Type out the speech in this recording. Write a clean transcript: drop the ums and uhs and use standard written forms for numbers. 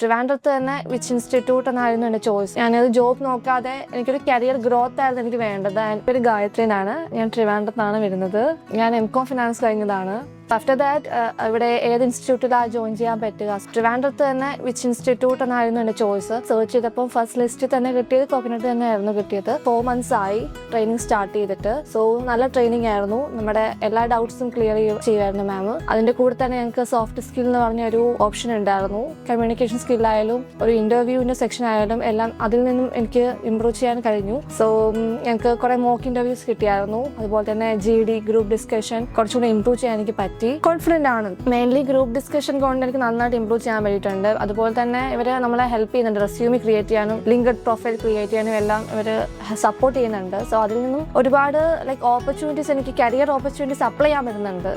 ട്രിവാൻഡ്രത്ത് തന്നെ which institute എന്നായിരുന്നു എൻ്റെ ചോയ്സ്. ഞാനത് ജോബ് നോക്കാതെ എനിക്കൊരു കരിയർ ഗ്രോത്ത് ആയിരുന്നു എനിക്ക് വേണ്ടത്. എൻ്റെ പേര് ഗായത്രിനാണ്. ഞാൻ ട്രിവാൻഡ്രത്താണ് വരുന്നത്. ഞാൻ എംകോം ഫിനാൻസ് കഴിഞ്ഞതാണ്. ആഫ്റ്റർ ദാറ്റ് ഇവിടെ ഏത് ഇൻസ്റ്റിറ്റ്യൂട്ടിലാണ് ജോയിൻ ചെയ്യാൻ പറ്റുക? ട്രിവാൻഡ്രത്ത് തന്നെ വിച്ച് ഇൻസ്റ്റിറ്റ്യൂട്ട് എന്നായിരുന്നു എൻ്റെ ചോയ്സ്. സെർച്ച് ചെയ്തപ്പോൾ ഫസ്റ്റ് ലിസ്റ്റിൽ തന്നെ കിട്ടിയത് കോക്കനട്ട് തന്നെയായിരുന്നു കിട്ടിയത്. 4 months ആയി ട്രെയിനിങ് സ്റ്റാർട്ട് ചെയ്തിട്ട്. സോ നല്ല ട്രെയിനിങ് ആയിരുന്നു. നമ്മുടെ എല്ലാ ഡൗട്ട്സും ക്ലിയർ ചെയ്യുമായിരുന്നു മാം. അതിൻ്റെ കൂടെ തന്നെ ഞങ്ങൾക്ക് സോഫ്റ്റ് സ്കിൽ എന്ന് പറഞ്ഞ ഒരു ഓപ്ഷൻ ഉണ്ടായിരുന്നു. കമ്മ്യൂണിക്കേഷൻ സ്കില്ലായാലും ഒരു ഇൻ്റർവ്യൂവിൻ്റെ സെക്ഷൻ ആയാലും എല്ലാം അതിൽ നിന്നും എനിക്ക് ഇമ്പ്രൂവ് ചെയ്യാൻ കഴിഞ്ഞു. സോ ഞങ്ങൾക്ക് കുറേ മോക്ക് ഇൻ്റർവ്യൂസ് കിട്ടിയായിരുന്നു. അതുപോലെ തന്നെ GD ഗ്രൂപ്പ് ഡിസ്കഷൻ കുറച്ചുകൂടി ഇമ്പ്രൂവ് ചെയ്യാൻ എനിക്ക് പറ്റി. കോൺഫിഡൻ്റ് ആണ്. മെയിൻലി ഗ്രൂപ്പ് ഡിസ്കഷൻ കൊണ്ട് എനിക്ക് നന്നായിട്ട് ഇമ്പ്രൂവ് ചെയ്യാൻ പറ്റിയിട്ടുണ്ട്. അതുപോലെ തന്നെ ഇവർ നമ്മളെ ഹെൽപ്പ് ചെയ്യുന്നുണ്ട്. റെസ്യൂമി ക്രിയേറ്റ് ചെയ്യാനും ലിങ്ക്ഡ് പ്രൊഫൈൽ ക്രിയേറ്റ് ചെയ്യാനും എല്ലാം ഇവർ സപ്പോർട്ട് ചെയ്യുന്നുണ്ട്. സോ അതിൽ നിന്നും ഒരുപാട് ഓപ്പർച്യൂണിറ്റീസ് എനിക്ക് കരിയർ ഓപ്പർച്യൂണിറ്റീസ് അപ്ലൈ ചെയ്യാൻ പറ്റുന്നുണ്ട്.